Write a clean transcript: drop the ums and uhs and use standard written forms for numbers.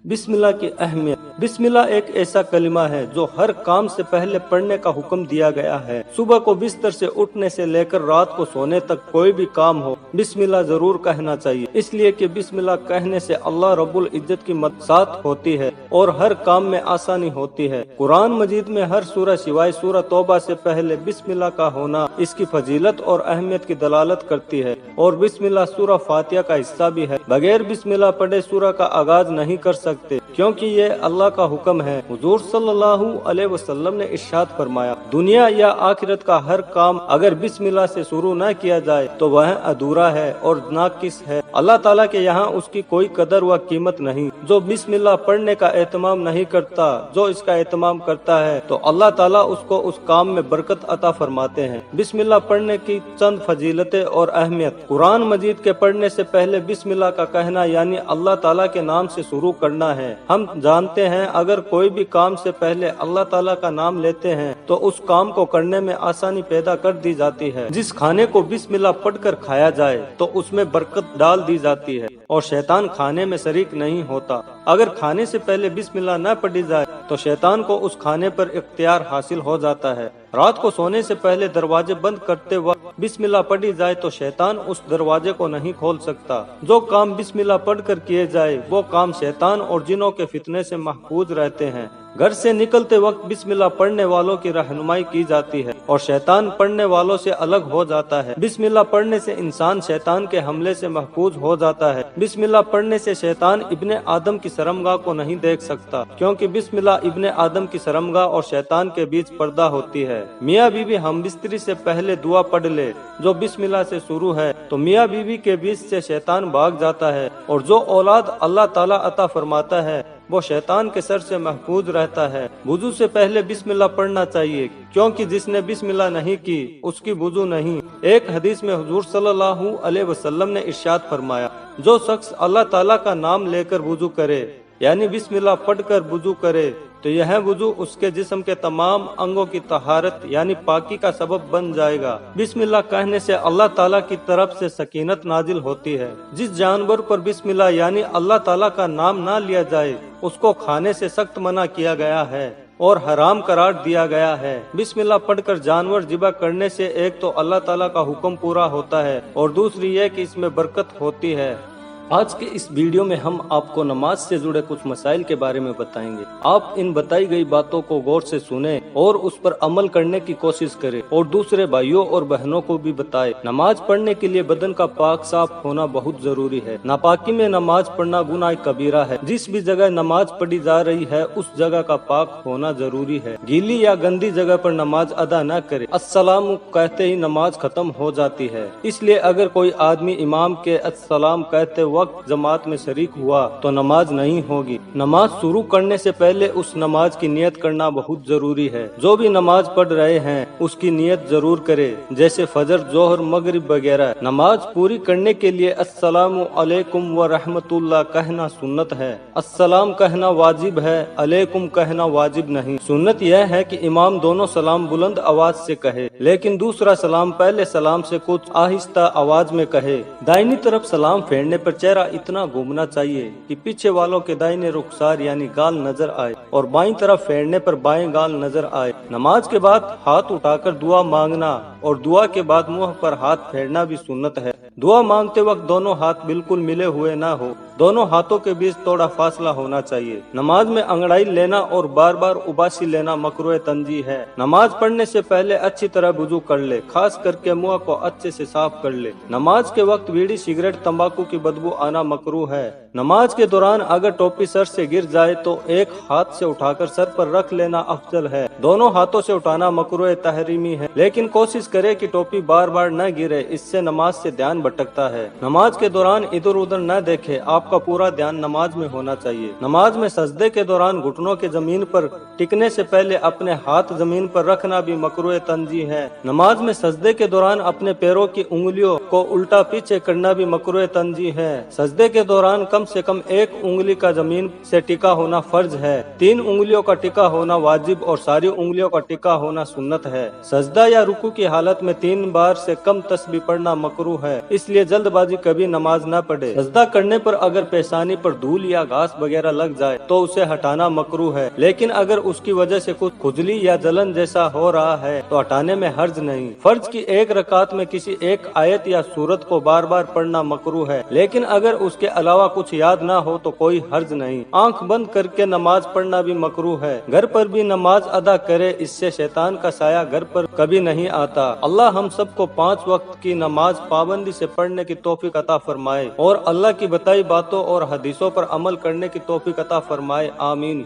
बिस्मिल्लाह की अहमियत। बिस्मिल्लाह एक ऐसा कलिमा है जो हर काम से पहले पढ़ने का हुक्म दिया गया है। सुबह को बिस्तर से उठने से लेकर रात को सोने तक कोई भी काम हो, बिस्मिल्लाह जरूर कहना चाहिए, इसलिए कि बिस्मिल्लाह कहने से अल्लाह रब्बुल इज्जत की मदद साथ होती है और हर काम में आसानी होती है। कुरान मजीद में हर सूरह सिवाय सूरह तौबा से पहले बिस्मिल्लाह का होना इसकी फजीलत और अहमियत की दलालत करती है और बिस्मिल्लाह सूरह फातिहा का हिस्सा भी है। बगैर बिस्मिल्लाह पढ़े सूरह का आगाज नहीं कर सकते, क्योंकि ये अल्लाह का हुक्म है। हुजूर सल्लल्लाहु अलैहि वसल्लम ने इरशाद फरमाया, दुनिया या आखिरत का हर काम अगर बिस्मिल्लाह से शुरू न किया जाए तो वह अधूरा है और नाकिस है। अल्लाह ताला के यहाँ उसकी कोई कदर व कीमत नहीं। जो बिस्मिल्लाह पढ़ने का एहतमाम नहीं करता, जो इसका एहतमाम करता है तो अल्लाह ताला उसको उस काम में बरकत अता फरमाते हैं। बिस्मिल्लाह पढ़ने की चंद फजीलतें और अहमियत। कुरान मजीद के पढ़ने से पहले बिस्मिल्लाह का कहना यानी अल्लाह ताला के नाम से शुरू करना है। हम जानते हैं अगर कोई भी काम से पहले अल्लाह ताला का नाम लेते हैं तो उस काम को करने में आसानी पैदा कर दी जाती है। जिस खाने को बिस्मिल्लाह पढ़कर खाया जाए तो उसमें बरकत डाल दी जाती है और शैतान खाने में शरीक नहीं होता। अगर खाने से पहले बिस्मिल्लाह न पढ़ी जाए तो शैतान को उस खाने पर इख्तियार हासिल हो जाता है। रात को सोने से पहले दरवाजे बंद करते वक्त बिस्मिल्लाह पढ़ी जाए तो शैतान उस दरवाजे को नहीं खोल सकता। जो काम बिस्मिल्लाह पढ़कर किए जाए वो काम शैतान और जिनों के फितने से महफूज रहते हैं। घर से निकलते वक्त बिस्मिल्लाह पढ़ने वालों की रहनुमाई की जाती है और शैतान पढ़ने वालों से अलग हो जाता है। बिस्मिल्लाह पढ़ने से इंसान शैतान के हमले से महफूज हो जाता है। बिस्मिल्लाह पढ़ने से शैतान इब्ने आदम की शर्मगाह को नहीं देख सकता, क्योंकि बिस्मिल्लाह इब्ने आदम की शर्मगाह और शैतान के बीच पर्दा होती है। मियाँ बीवी हम बिस्तरी से पहले दुआ पढ़ ले जो बिस्मिल्लाह से शुरू है तो मियाँ बीवी के बीच से शैतान भाग जाता है और जो औलाद अल्लाह ताला अता फरमाता है वो शैतान के सर से महफूज रहता है। वुजू से पहले बिस्मिल्लाह पढ़ना चाहिए, क्योंकि जिसने बिस्मिल्लाह नहीं की उसकी वुजू नहीं। एक हदीस में हुजूर सल्लल्लाहु अलैहि वसल्लम ने इरशाद फरमाया, जो शख्स अल्लाह ताला का नाम लेकर वुजू करे यानी बिस्मिल्लाह पढ़कर वुजू करे तो यह वुजू उसके जिस्म के तमाम अंगों की तहारत यानी पाकी का सबब बन जाएगा। बिस्मिल्लाह कहने से अल्लाह ताला की तरफ से सकीनत नाजिल होती है। जिस जानवर पर बिस्मिल्लाह यानी अल्लाह ताला का नाम ना लिया जाए उसको खाने से सख्त मना किया गया है और हराम करार दिया गया है। बिस्मिल्लाह पढ़कर जानवर ज़िबा करने से एक तो अल्लाह ताला का हुक्म पूरा होता है और दूसरी ये कि इसमें बरकत होती है। आज के इस वीडियो में हम आपको नमाज से जुड़े कुछ मसाइल के बारे में बताएंगे। आप इन बताई गई बातों को गौर से सुने और उस पर अमल करने की कोशिश करें और दूसरे भाइयों और बहनों को भी बताएं। नमाज पढ़ने के लिए बदन का पाक साफ होना बहुत जरूरी है। नापाकी में नमाज पढ़ना गुनाह कबीरा है। जिस भी जगह नमाज पढ़ी जा रही है उस जगह का पाक होना जरूरी है। गीली या गंदी जगह पर नमाज अदा न करे। अस्सलाम कहते ही नमाज खत्म हो जाती है, इसलिए अगर कोई आदमी इमाम के अस्सलाम कहते वक्त जमात में शरीक हुआ तो नमाज नहीं होगी। नमाज शुरू करने से पहले उस नमाज की नियत करना बहुत जरूरी है। जो भी नमाज पढ़ रहे हैं उसकी नियत जरूर करे, जैसे फजर, जोहर, मगरिब वगैरह। नमाज पूरी करने के लिए अस्सलामु अलैकुम व रहमतुल्लाह कहना सुन्नत है। अस्सलाम कहना वाजिब है, अलैकुम कहना वाजिब नहीं। सुन्नत यह है कि इमाम दोनों सलाम बुलंद आवाज से कहे, लेकिन दूसरा सलाम पहले सलाम से कुछ आहिस्ता आवाज में कहे। दाहिनी तरफ सलाम फेरने पर चेहरा इतना घूमना चाहिए कि पीछे वालों के दाहिने रुखसार यानी गाल नजर आए और बाईं तरफ फेरने पर बाएं गाल नजर आए। नमाज के बाद हाथ उठाकर दुआ मांगना और दुआ के बाद मुंह पर हाथ फेरना भी सुन्नत है। दुआ मांगते वक्त दोनों हाथ बिल्कुल मिले हुए ना हो, दोनों हाथों के बीच थोड़ा फासला होना चाहिए। नमाज में अंगड़ाई लेना और बार बार उबासी लेना मकरूह तंजी है। नमाज पढ़ने से पहले अच्छी तरह वुजू कर ले, खास करके मुंह को अच्छे से साफ कर ले। नमाज के वक्त बीड़ी, सिगरेट, तंबाकू की बदबू आना मकरूह है। नमाज के दौरान अगर टोपी सर से गिर जाए तो एक हाथ से उठाकर सर पर रख लेना अफजल है। दोनों हाथों से उठाना मकरूह तहरीमी है, लेकिन कोशिश करे कि टोपी बार बार न गिरे, इससे नमाज से ध्यान भटकता है। नमाज के दौरान इधर उधर न देखे, आपका पूरा ध्यान नमाज में होना चाहिए। नमाज में सजदे के दौरान घुटनों के जमीन पर टिकने से पहले अपने हाथ जमीन पर रखना भी मकरूह तंजी है। नमाज में सजदे के दौरान अपने पैरों की उंगलियों को उल्टा पीछे करना भी मकरूह तंजी है। सजदे के दौरान कम से कम एक उंगली का जमीन से टिका होना फर्ज है। 3 उंगलियों का टिका होना वाजिब और सारी उंगलियों का टिका होना सुन्नत है। सजदा या रुकू की हालत में 3 बार से कम तस्बीह पढ़ना मकरूह है, इसलिए जल्दबाजी कभी नमाज न पढ़े। सजदा करने पर اگر پیشانی پر دھول یا گھاس وغیرہ لگ جائے تو اسے ہٹانا مکروہ ہے، لیکن اگر اس کی وجہ سے کچھ کھجلی یا جلن جیسا ہو رہا ہے تو ہٹانے میں حرج نہیں۔ فرض کی ایک رکعت میں کسی ایک آیت یا سورت کو بار بار پڑھنا مکروہ ہے، لیکن اگر اس کے علاوہ کچھ یاد نہ ہو تو کوئی حرج نہیں۔ آنکھ بند کر کے نماز پڑھنا بھی مکروہ ہے۔ گھر پر بھی نماز ادا کرے، اس سے شیطان کا سایہ گھر پر کبھی نہیں آتا۔ اللہ ہم سب کو 5 وقت کی نماز پابندی سے پڑھنے کی توفیق عطا فرمائے اور اللہ کی بتائی باتوں اور حدیثوں پر عمل کرنے کی توفیق عطا فرمائے، آمین۔